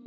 Hey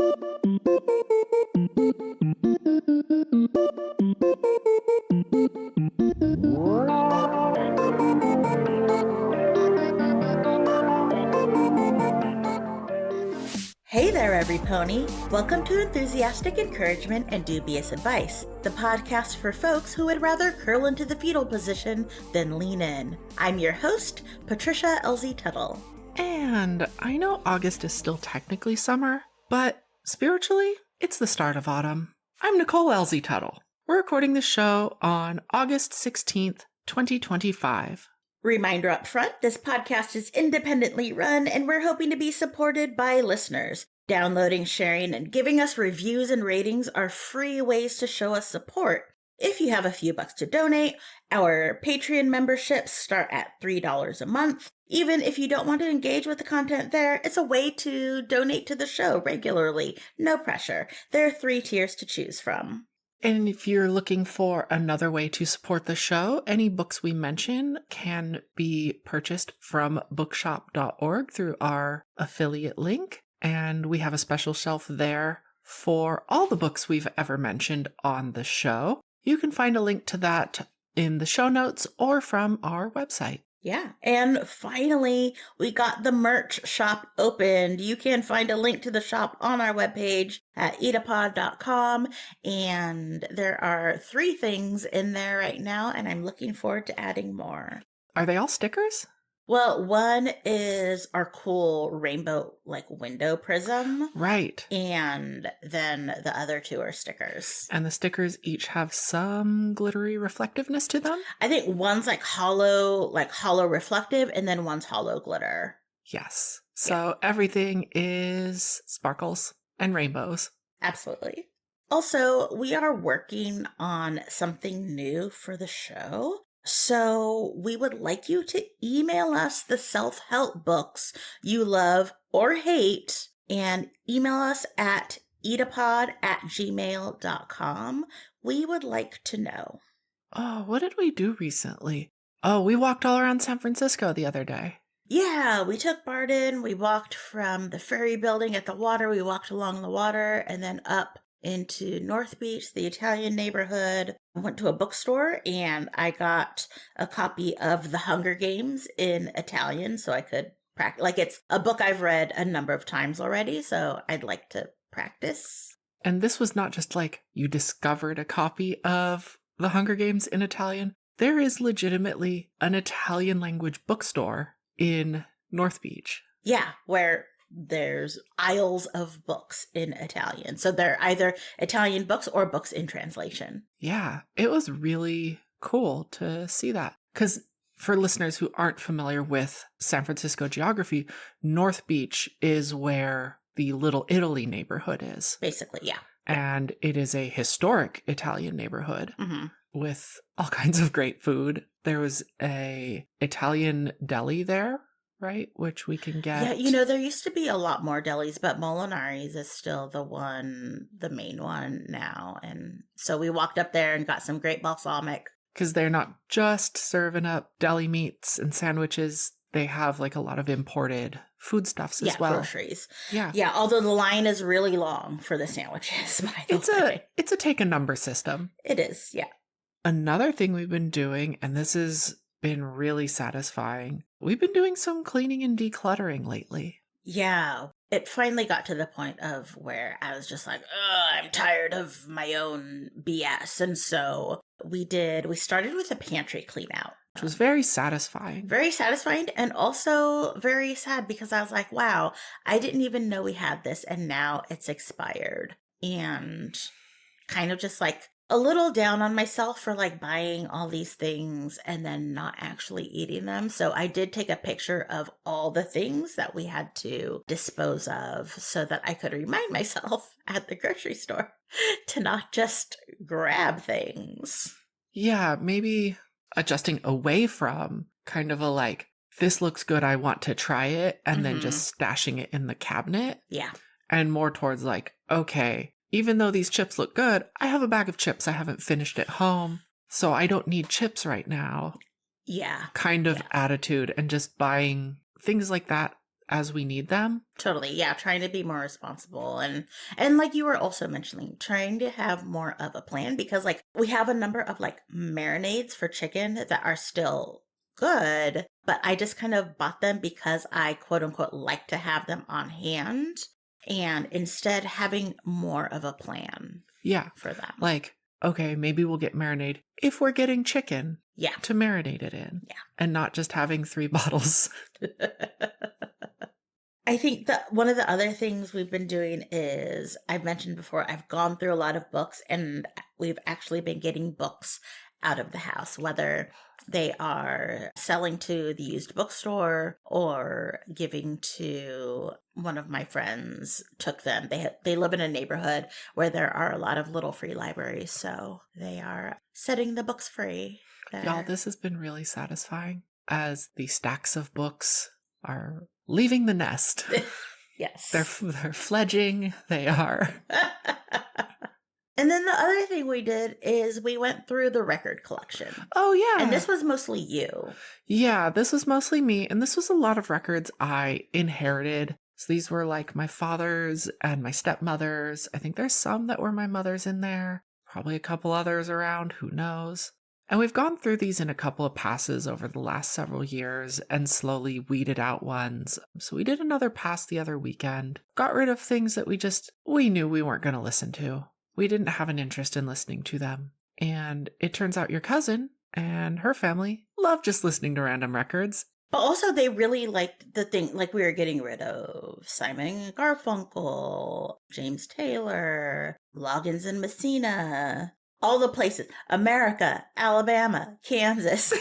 there, every pony. Welcome to Enthusiastic Encouragement and Dubious Advice, the podcast for folks who would rather curl into the fetal position than lean in. I'm your host, Patricia Tuttle. And I know August is still technically summer, but spiritually, it's the start of autumn. I'm Nicole Tuttle. We're recording this show on August 16th, 2025. Reminder up front, this podcast is independently run and we're hoping to be supported by listeners. Downloading, sharing, and giving us reviews and ratings are free ways to show us support. If you have a few bucks to donate, our Patreon memberships start at $3 a month. Even if you don't want to engage with the content there, it's a way to donate to the show regularly. No pressure. There are 3 tiers to choose from. And if you're looking for another way to support the show, any books we mention can be purchased from bookshop.org through our affiliate link. And we have a special shelf there for all the books we've ever mentioned on the show. You can find a link to that in the show notes or from our website. Yeah. And finally, we got the merch shop opened. You can find a link to the shop on our webpage at eedapod.com. And there are 3 things in there right now, and I'm looking forward to adding more. Are they all stickers? Well, one is our cool rainbow, window prism. Right. And then the other 2 are stickers. And the stickers each have some glittery reflectiveness to them? I think one's hollow reflective, and then one's hollow glitter. Yes. So everything is sparkles and rainbows. Absolutely. Also, we are working on something new for the show. So we would like you to email us the self-help books you love or hate, and email us at eedapod@gmail.com. We would like to know. Oh, what did we do recently? Oh, we walked all around San Francisco the other day. Yeah, we took Barden. We walked from the ferry building at the water. We walked along the water and then up into North Beach, the Italian neighborhood. I went to a bookstore and I got a copy of The Hunger Games in Italian so I could practice. It's a book I've read a number of times already, so I'd like to practice. And this was not just you discovered a copy of The Hunger Games in Italian. There is legitimately an Italian language bookstore in North Beach. Yeah, where there's aisles of books in Italian. So they're either Italian books or books in translation. Yeah, it was really cool to see that. Because for listeners who aren't familiar with San Francisco geography, North Beach is where the Little Italy neighborhood is. Basically, yeah. And it is a historic Italian neighborhood with all kinds of great food. There was a Italian deli there, right? Which we can get. Yeah, there used to be a lot more delis, but Molinari's is still the main one now. And so we walked up there and got some great balsamic. Because they're not just serving up deli meats and sandwiches. They have a lot of imported foodstuffs as well. Groceries. Yeah. Yeah, although the line is really long for the sandwiches, by the way. It's a take a number system. It is, yeah. Another thing we've been doing, and this has been really satisfying, we've been doing some cleaning and decluttering lately. Yeah, it finally got to the point of where I was just I'm tired of my own BS. And so we started with a pantry clean out. Which was very satisfying. Very satisfying, and also very sad because I was wow, I didn't even know we had this and now it's expired. And kind of just a little down on myself for buying all these things and then not actually eating them. So I did take a picture of all the things that we had to dispose of so that I could remind myself at the grocery store to not just grab things. Yeah, maybe adjusting away from kind of a this looks good, I want to try it, and then just stashing it in the cabinet. Yeah. And more towards okay, even though these chips look good, I have a bag of chips I haven't finished at home, so I don't need chips right now. Yeah. Kind of attitude, and just buying things like that as we need them. Totally. Yeah. Trying to be more responsible. And like you were also mentioning, trying to have more of a plan, because like we have a number of like marinades for chicken that are still good, but I just kind of bought them because I quote unquote like to have them on hand, and instead having more of a plan Yeah. for them. Like, okay, maybe we'll get marinade if we're getting chicken Yeah. to marinate it in. Yeah. And not just having 3 bottles. I think that one of the other things we've been doing is, I've mentioned before, I've gone through a lot of books, and we've actually been getting books out of the house, whether they are selling to the used bookstore or giving to one of my friends took them. They live in a neighborhood where there are a lot of little free libraries, so they are setting the books free there. Y'all, this has been really satisfying as the stacks of books are leaving the nest. Yes. They're fledging. They are. And then the other thing we did is we went through the record collection. Oh, yeah. And this was mostly you. Yeah, this was mostly me. And this was a lot of records I inherited. So these were like my father's and my stepmother's. I think there's some that were my mother's in there. Probably a couple others around. Who knows? And we've gone through these in a couple of passes over the last several years and slowly weeded out ones. So we did another pass the other weekend. Got rid of things that we knew we weren't going to listen to. We didn't have an interest in listening to them. And it turns out your cousin and her family love just listening to random records. But also they really liked the thing, like we were getting rid of Simon and Garfunkel, James Taylor, Loggins and Messina, all the places, America, Alabama, Kansas.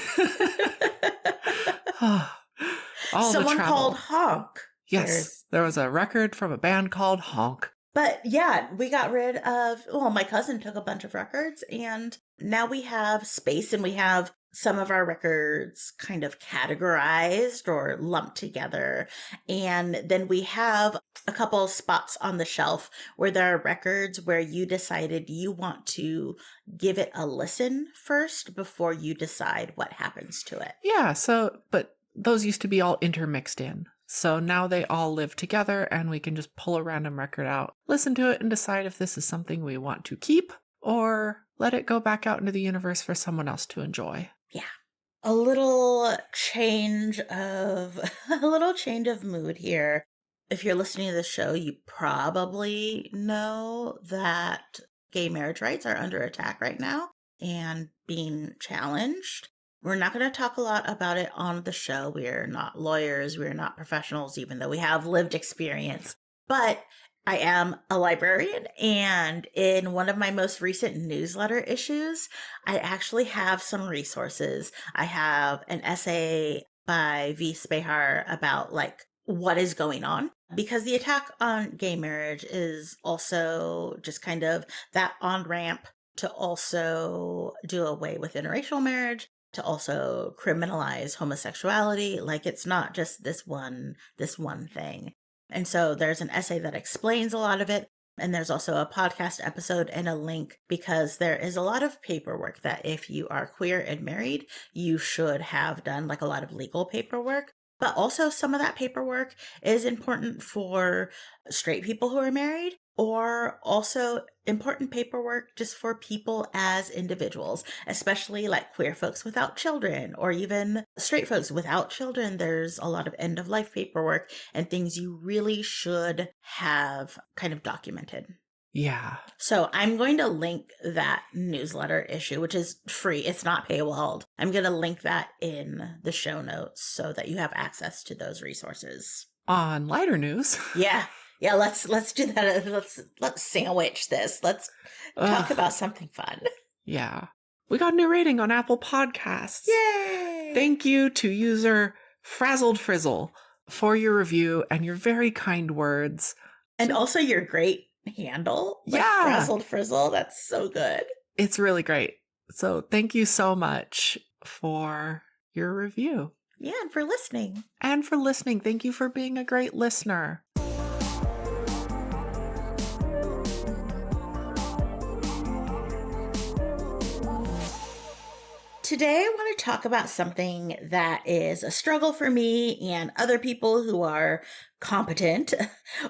All Someone the travel. called Honk. Yes, there was a record from a band called Honk. But yeah, we got rid of, my cousin took a bunch of records, and now we have space, and we have some of our records kind of categorized or lumped together. And then we have a couple of spots on the shelf where there are records where you decided you want to give it a listen first before you decide what happens to it. Yeah, but those used to be all intermixed in. So now they all live together and we can just pull a random record out, listen to it, and decide if this is something we want to keep or let it go back out into the universe for someone else to enjoy. Yeah. A little change of mood here. If you're listening to this show, you probably know that gay marriage rights are under attack right now and being challenged. We're not going to talk a lot about it on the show. We're not lawyers. We're not professionals, even though we have lived experience. But I am a librarian, and in one of my most recent newsletter issues, I actually have some resources. I have an essay by V. Spehar about what is going on, because the attack on gay marriage is also just kind of that on-ramp to also do away with interracial marriage, to also criminalize homosexuality. It's not just this one thing. And so there's an essay that explains a lot of it. And there's also a podcast episode and a link, because there is a lot of paperwork that if you are queer and married, you should have done, a lot of legal paperwork. But also some of that paperwork is important for straight people who are married, or also important paperwork just for people as individuals, especially queer folks without children, or even straight folks without children. There's a lot of end of life paperwork and things you really should have kind of documented. Yeah. So I'm going to link that newsletter issue, which is free. It's not paywalled. I'm going to link that in the show notes so that you have access to those resources. On lighter news. Yeah. Yeah, let's do that. Let's sandwich this. Let's talk about something fun. Yeah. We got a new rating on Apple Podcasts. Yay! Thank you to user Frazzled Frizzle for your review and your very kind words. And also your great handle. Yeah. Frazzled Frizzle. That's so good. It's really great. So thank you so much for your review. Yeah, and for listening. And for listening. Thank you for being a great listener. Today, I wanted talk about something that is a struggle for me and other people who are competent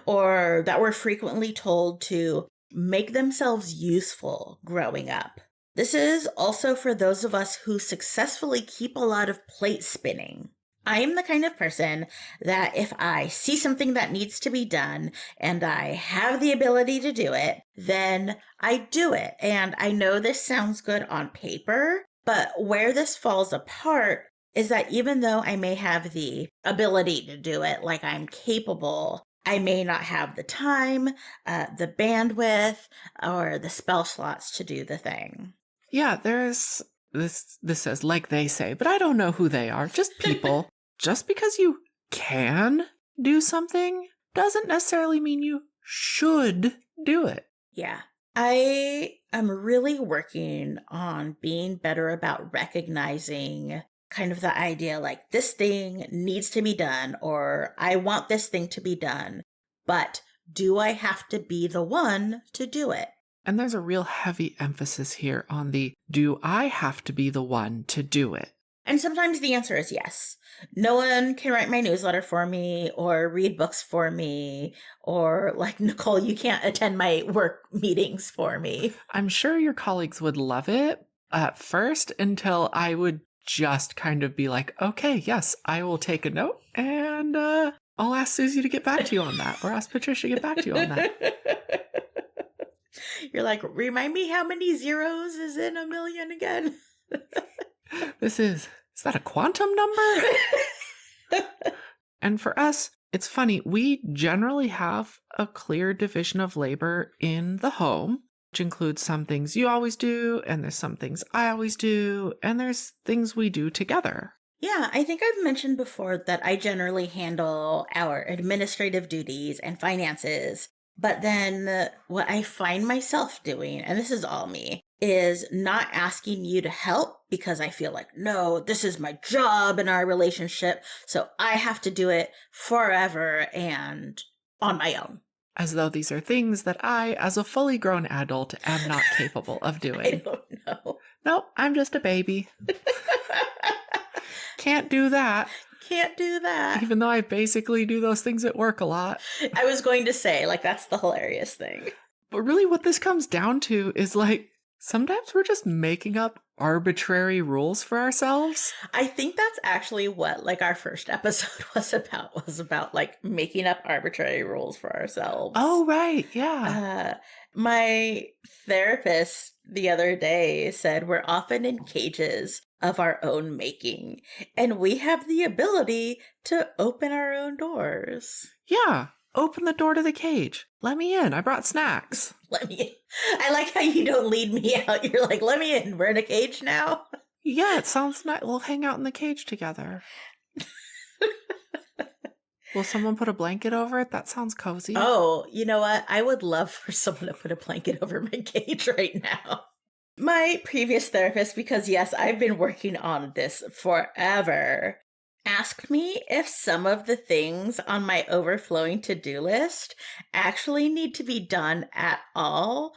or that were frequently told to make themselves useful growing up. This is also for those of us who successfully keep a lot of plate spinning. I am the kind of person that if I see something that needs to be done and I have the ability to do it, then I do it. And I know this sounds good on paper, but where this falls apart is that even though I may have the ability to do it, like I'm capable, I may not have the time, the bandwidth, or the spell slots to do the thing. Yeah, there's this says like they say, but I don't know who they are. Just people. Just because you can do something doesn't necessarily mean you should do it. Yeah. I am really working on being better about recognizing kind of the idea like this thing needs to be done or I want this thing to be done, but do I have to be the one to do it? And there's a real heavy emphasis here on the do I have to be the one to do it? And sometimes the answer is yes. No one can write my newsletter for me or read books for me or like Nicole, you can't attend my work meetings for me. I'm sure your colleagues would love it at first until I would just kind of be like, okay, yes, I will take a note and I'll ask Susie to get back to you on that or ask Patricia to get back to you on that. You're like, remind me how many zeros is in a million again? Is that a quantum number? And for us, it's funny, we generally have a clear division of labor in the home, which includes some things you always do, and there's some things I always do, and there's things we do together. Yeah, I think I've mentioned before that I generally handle our administrative duties and finances. But then what I find myself doing, and this is all me, is not asking you to help because I feel like, no, this is my job in our relationship. So I have to do it forever and on my own. As though these are things that I, as a fully grown adult, am not capable of doing. I don't know. Nope, I'm just a baby. Can't do that. Can't do that. Even though I basically do those things at work a lot. I was going to say, like, that's the hilarious thing. But really what this comes down to is like, sometimes we're just making up arbitrary rules for ourselves. I think that's actually what like our first episode was about like making up arbitrary rules for ourselves. Oh, right. Yeah. My therapist the other day said we're often in cages of our own making and we have the ability to open our own doors. Yeah. Open the door to the cage. Let me in. I brought snacks. Let me in. I like how you don't lead me out. You're like, let me in. We're in a cage now. Yeah, it sounds nice. We'll hang out in the cage together. Will someone put a blanket over it? That sounds cozy. Oh, you know what? I would love for someone to put a blanket over my cage right now. My previous therapist, because yes, I've been working on this forever, asked me if some of the things on my overflowing to-do list actually need to be done at all,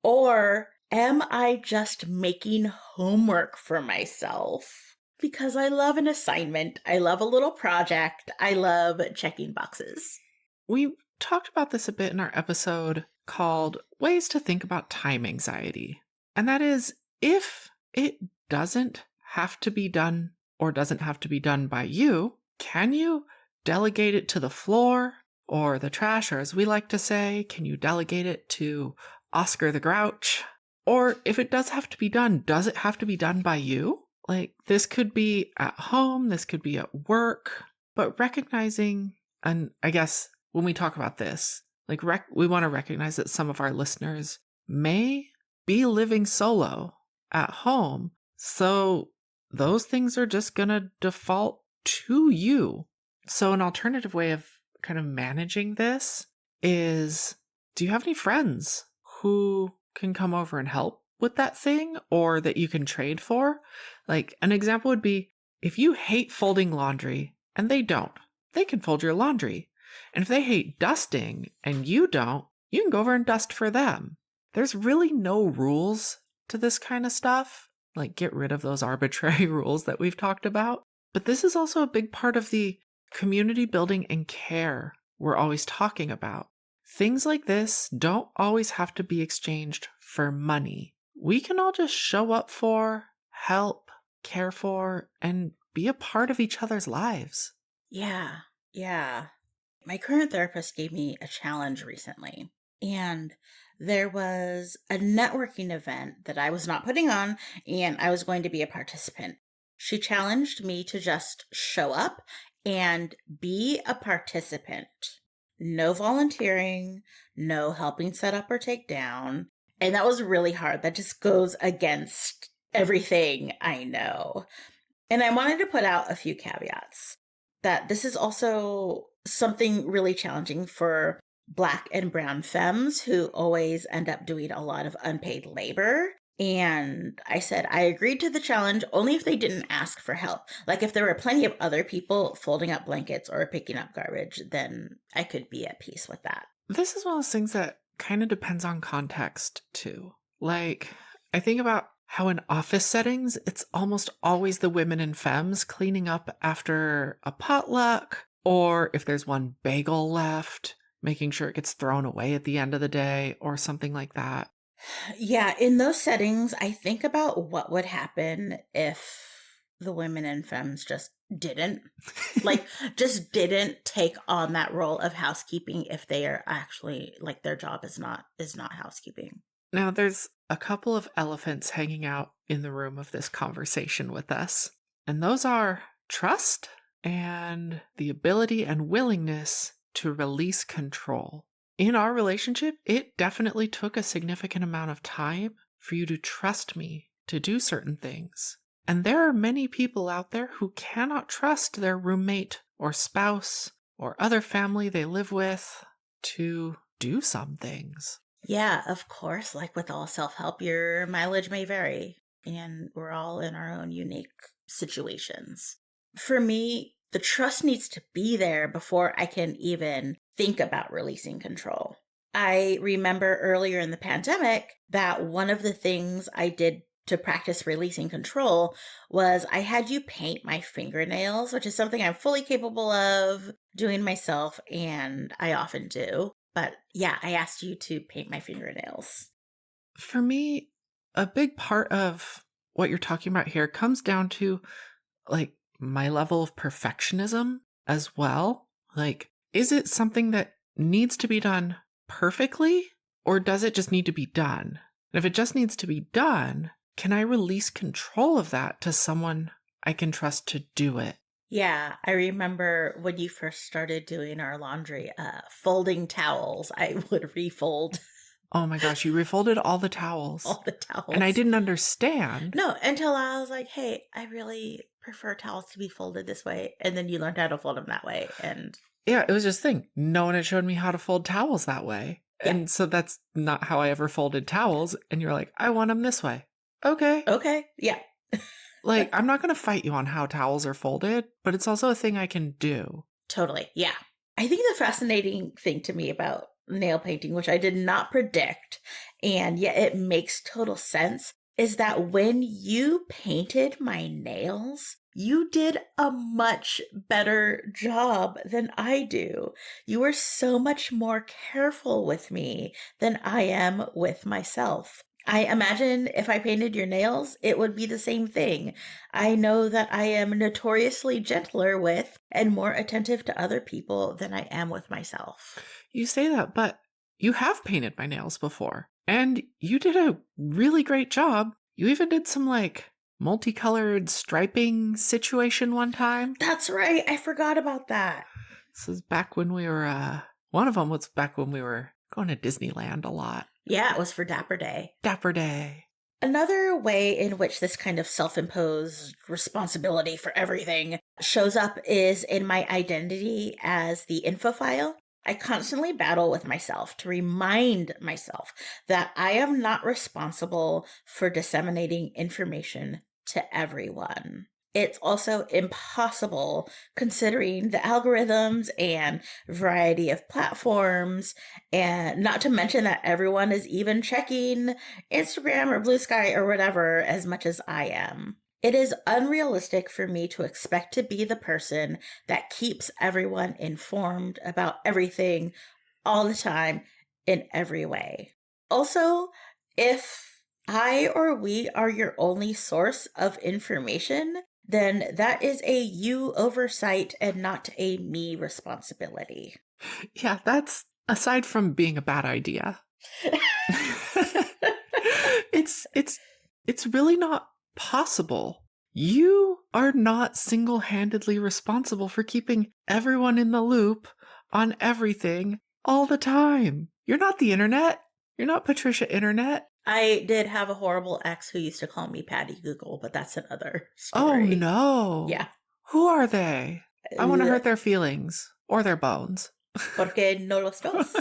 or am I just making homework for myself? Because I love an assignment, I love a little project, I love checking boxes. We talked about this a bit in our episode called Ways to Think About Time Anxiety. And that is, if it doesn't have to be done or doesn't have to be done by you, can you delegate it to the floor or the trash, or as we like to say, can you delegate it to Oscar the Grouch? Or if it does have to be done, does it have to be done by you? Like, this could be at home, this could be at work, but recognizing, and I guess when we talk about this, like we want to recognize that some of our listeners may be living solo at home, so those things are just going to default to you. So an alternative way of kind of managing this is, do you have any friends who can come over and help with that thing or that you can trade for? Like an example would be, if you hate folding laundry and they don't, they can fold your laundry. And if they hate dusting and you don't, you can go over and dust for them. There's really no rules to this kind of stuff. like get rid of those arbitrary rules that we've talked about. But this is also a big part of the community building and care we're always talking about. Things like this don't always have to be exchanged for money. We can all just show up for, help, care for, and be a part of each other's lives. Yeah. My current therapist gave me a challenge recently, and there was a networking event that I was not putting on, and I was going to be a participant. She challenged me to just show up and be a participant. No volunteering, no helping set up or take down. And that was really hard. That just goes against everything I know. And I wanted to put out a few caveats that this is also something really challenging for Black and brown femmes who always end up doing a lot of unpaid labor. And I said I agreed to the challenge only if they didn't ask for help. Like if there were plenty of other people folding up blankets or picking up garbage, then I could be at peace with that. This is one of those things that kind of depends on context too. Like, I think about how in office settings, it's almost always the women and femmes cleaning up after a potluck, or if there's one bagel left, making sure it gets thrown away at the end of the day or something like that. Yeah, in those settings, I think about what would happen if the women and femmes just didn't take on that role of housekeeping if they are actually like their job is not housekeeping. Now, there's a couple of elephants hanging out in the room of this conversation with us, and those are trust and the ability and willingness to release control. In our relationship, it definitely took a significant amount of time for you to trust me to do certain things. And there are many people out there who cannot trust their roommate or spouse or other family they live with to do some things. Yeah, of course. Like with all self-help, your mileage may vary, and we're all in our own unique situations. For me, the trust needs to be there before I can even think about releasing control. I remember earlier in the pandemic that one of the things I did to practice releasing control was I had you paint my fingernails, which is something I'm fully capable of doing myself, and I often do. But yeah, I asked you to paint my fingernails. For me, a big part of what you're talking about here comes down to like my level of perfectionism as well. Like, is it something that needs to be done perfectly, or does it just need to be done? And if it just needs to be done, can I release control of that to someone I can trust to do it? Yeah, I remember when you first started doing our laundry, folding towels, I would refold Oh my gosh, you refolded all the towels. all the towels. And I didn't understand. No, until I was like, hey, I really prefer towels to be folded this way. And then you learned how to fold them that way. And yeah, it was just a thing. No one had showed me how to fold towels that way. Yeah. And so that's not how I ever folded towels. And you're like, I want them this way. Okay. Yeah. Like, I'm not going to fight you on how towels are folded, but it's also a thing I can do. Totally. Yeah. I think the fascinating thing to me about nail painting, which I did not predict, and yet it makes total sense, is that when you painted my nails, you did a much better job than I do. You were so much more careful with me than I am with myself. I imagine if I painted your nails, it would be the same thing. I know that I am notoriously gentler with and more attentive to other people than I am with myself. You say that, but you have painted my nails before. And you did a really great job. You even did some like multicolored striping situation one time. That's right. I forgot about that. This is back when we were, one of them was back when we were going to Disneyland a lot. Yeah, it was for Dapper Day. Dapper Day. Another way in which this kind of self-imposed responsibility for everything shows up is in my identity as the infophile. I constantly battle with myself to remind myself that I am not responsible for disseminating information to everyone. it's also impossible considering the algorithms and variety of platforms, and not to mention that everyone is even checking Instagram or Blue Sky or whatever as much as I am. It is unrealistic for me to expect to be the person that keeps everyone informed about everything all the time in every way. Also, if I or we are your only source of information, then that is a you oversight and not a me responsibility. Yeah, that's aside from being a bad idea. It's really not possible. You are not single-handedly responsible for keeping everyone in the loop on everything all the time. You're not the internet. You're not Patricia Internet. I did have a horrible ex who used to call me Patty Google, but that's another Oh story. no. Yeah. Who are they? I want to hurt their feelings or their bones. Porque no los dos.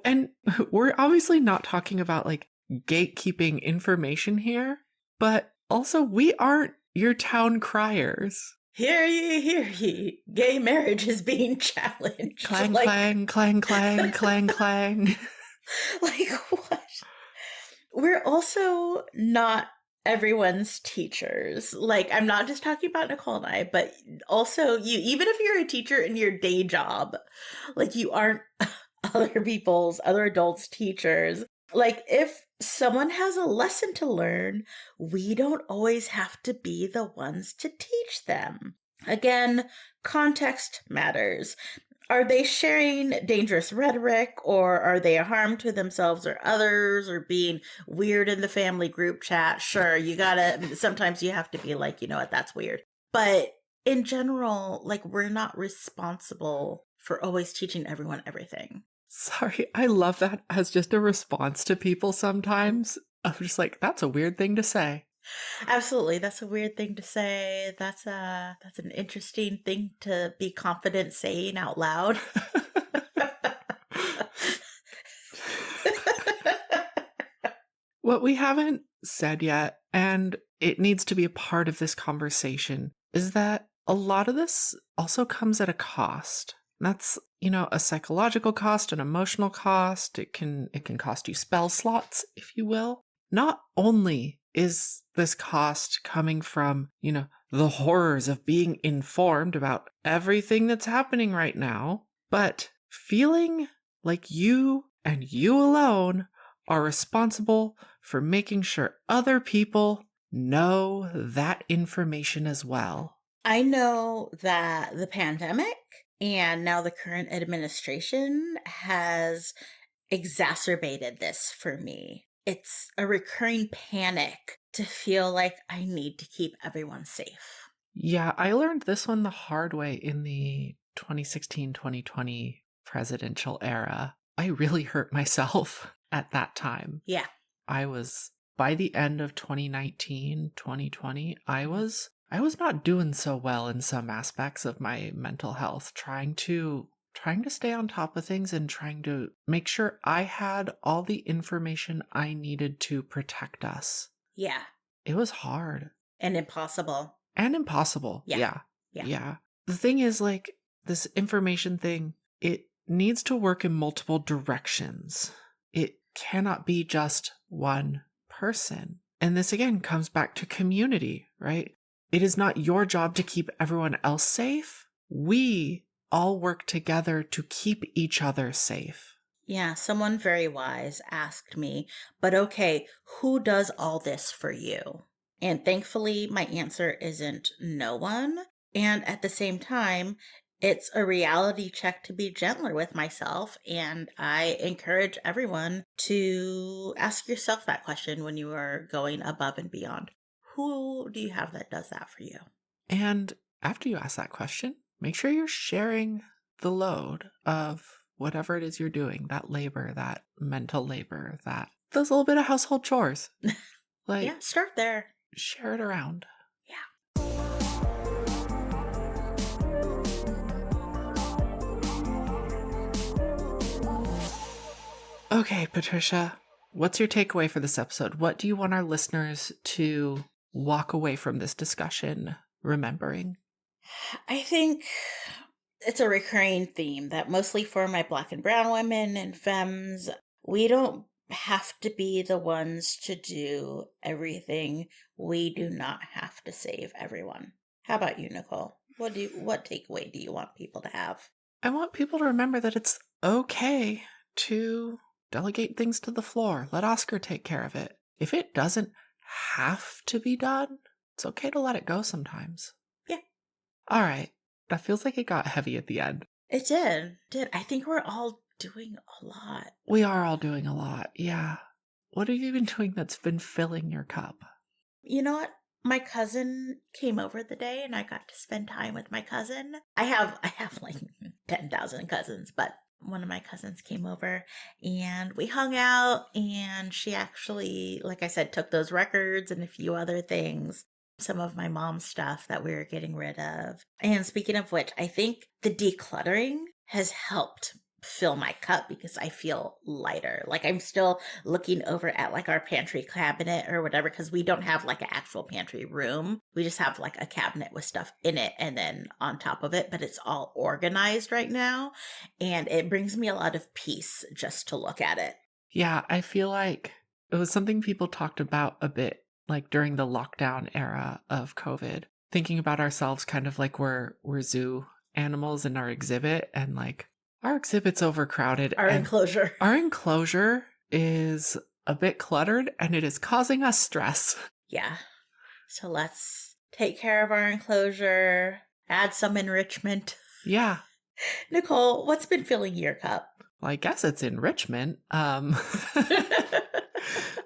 And we're obviously not talking about like gatekeeping information here, but also we aren't your town criers. Hear ye, gay marriage is being challenged. Clang, clang, clang, clang, clang, clang. Like, what? We're also not everyone's teachers. Like, I'm not just talking about Nicole and I, but also you, even if you're a teacher in your day job, like, you aren't other adults' teachers. Like, if someone has a lesson to learn, we don't always have to be the ones to teach them. Again, context matters. Are they sharing dangerous rhetoric, or are they a harm to themselves or others, or being weird in the family group chat? Sure, sometimes you have to be like, you know what, that's weird. But in general, like, we're not responsible for always teaching everyone everything. Sorry, I love that as just a response to people sometimes. I'm just like, that's a weird thing to say. Absolutely, that's a weird thing to say. That's an interesting thing to be confident saying out loud. What we haven't said yet, and it needs to be a part of this conversation, is that a lot of this also comes at a cost. That's, a psychological cost, an emotional cost. It can cost you spell slots, if you will. Not only is this cost coming from, the horrors of being informed about everything that's happening right now, but feeling like you and you alone are responsible for making sure other people know that information as well. I know that the pandemic and now the current administration has exacerbated this for me. It's a recurring panic to feel like I need to keep everyone safe. Yeah, I learned this one the hard way in the 2016-2020 presidential era. I really hurt myself at that time. Yeah. By the end of 2019, 2020, I was not doing so well in some aspects of my mental health, trying to stay on top of things and trying to make sure I had all the information I needed to protect us. Yeah. It was hard. And impossible. Yeah. The thing is, like, this information thing, it needs to work in multiple directions. It cannot be just one person. And this again comes back to community, right? It is not your job to keep everyone else safe. We all work together to keep each other safe. Yeah, someone very wise asked me, but okay, who does all this for you? And thankfully, my answer isn't no one. And at the same time, it's a reality check to be gentler with myself. And I encourage everyone to ask yourself that question when you are going above and beyond. Who do you have that does that for you? And after you ask that question, make sure you're sharing the load of whatever it is you're doing, that labor, that mental labor, those little bit of household chores. Yeah, start there. Share it around. Yeah. Okay, Patricia, what's your takeaway for this episode? What do you want our listeners to walk away from this discussion remembering? I think it's a recurring theme that mostly for my Black and brown women and femmes, we don't have to be the ones to do everything. We do not have to save everyone. How about you, Nicole? What takeaway do you want people to have? I want people to remember that it's okay to delegate things to the floor. Let Oscar take care of it. If it doesn't have to be done, it's okay to let it go sometimes. Yeah. All right. That feels like it got heavy at the end. It did. I think we're all doing a lot. We are all doing a lot. Yeah. What have you been doing that's been filling your cup? You know what? My cousin came over the day and I got to spend time with my cousin. I have like 10,000 cousins, but one of my cousins came over and we hung out, and she actually, like I said, took those records and a few other things, some of my mom's stuff that we were getting rid of. And speaking of which, I think the decluttering has helped fill my cup because I feel lighter. Like I'm still looking over at like our pantry cabinet or whatever, because we don't have like an actual pantry room. We just have like a cabinet with stuff in it and then on top of it, but it's all organized right now. And it brings me a lot of peace just to look at it. Yeah, I feel like it was something people talked about a bit like during the lockdown era of COVID, thinking about ourselves kind of like we're zoo animals in our exhibit, and like our exhibit's overcrowded. Our enclosure. Our enclosure is a bit cluttered and it is causing us stress. Yeah. So let's take care of our enclosure, add some enrichment. Yeah. Nicole, what's been filling your cup? Well, I guess it's enrichment.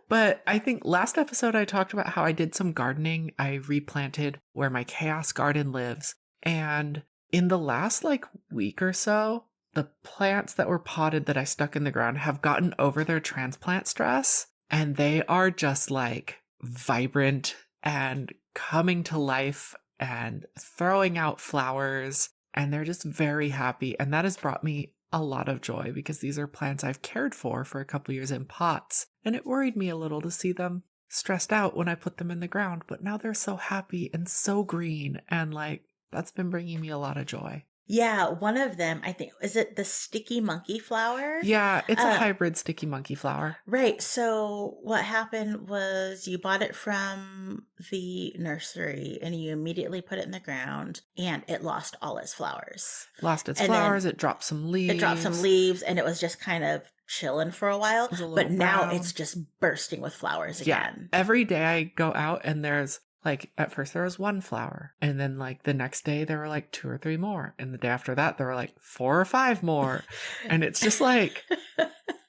But I think last episode I talked about how I did some gardening. I replanted where my chaos garden lives. And in the last like week or so, the plants that were potted that I stuck in the ground have gotten over their transplant stress. And they are just like vibrant and coming to life and throwing out flowers. And they're just very happy. And that has brought me a lot of joy because these are plants I've cared for a couple years in pots. And it worried me a little to see them stressed out when I put them in the ground. But now they're so happy and so green. And like, that's been bringing me a lot of joy. Yeah, one of them, I think, is it the sticky monkey flower? Yeah, it's a hybrid sticky monkey flower. Right. So what happened was you bought it from the nursery and you immediately put it in the ground and it lost all its flowers. Lost its flowers. It dropped some leaves. And it was just kind of chilling for a while. But now it's just bursting with flowers again. Yeah. Every day I go out and there's like, at first there was one flower, and then like the next day there were like 2 or 3 more, and the day after that there were like 4 or 5 more, and it's just like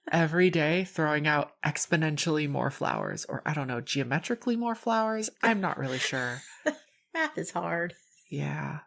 every day throwing out exponentially more flowers, or I don't know, geometrically more flowers. I'm not really sure. Math is hard. Yeah.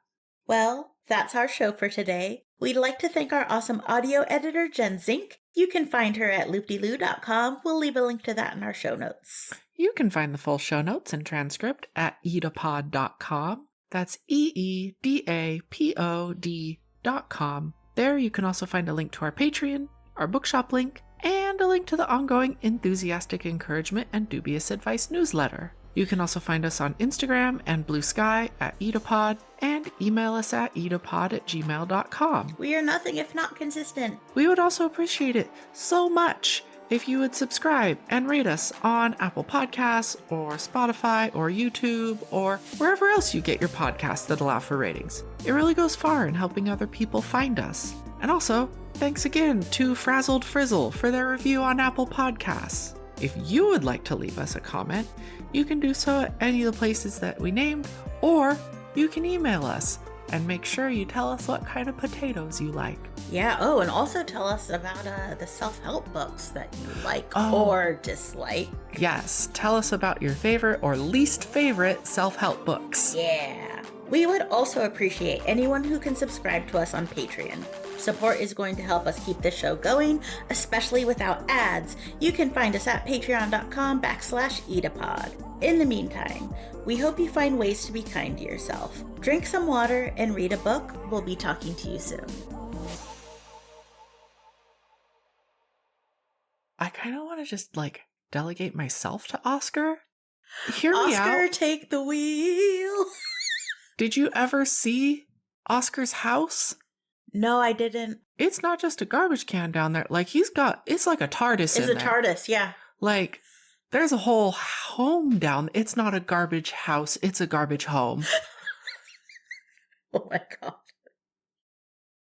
Well, that's our show for today. We'd like to thank our awesome audio editor, Jen Zink. You can find her at loopdeloo.com. We'll leave a link to that in our show notes. You can find the full show notes and transcript at eedapod.com. That's EEDAPOD.com. There you can also find a link to our Patreon, our bookshop link, and a link to the ongoing Enthusiastic Encouragement and Dubious Advice newsletter. You can also find us on Instagram and Blue Sky at EEDAPod, and email us at eedapod@gmail.com. We are nothing if not consistent. We would also appreciate it so much if you would subscribe and rate us on Apple Podcasts or Spotify or YouTube or wherever else you get your podcasts that allow for ratings. It really goes far in helping other people find us. And also, thanks again to Frazzled Frizzle for their review on Apple Podcasts. If you would like to leave us a comment, you can do so at any of the places that we named, or you can email us and make sure you tell us what kind of potatoes you like. Yeah, and also tell us about the self-help books that you like or dislike. Yes, tell us about your favorite or least favorite self-help books. Yeah. We would also appreciate anyone who can subscribe to us on Patreon. Support is going to help us keep this show going, especially without ads. You can find us at patreon.com/EEDAPod. In the meantime, we hope you find ways to be kind to yourself. Drink some water and read a book. We'll be talking to you soon. I kind of want to just delegate myself to Oscar. Hear me Oscar, out. take the wheel. Did you ever see Oscar's house? No, I didn't. It's not just a garbage can down there. Like, it's like a TARDIS It's in a there. TARDIS, yeah. Like, there's a whole home down. It's not a garbage house. It's a garbage home. Oh my God.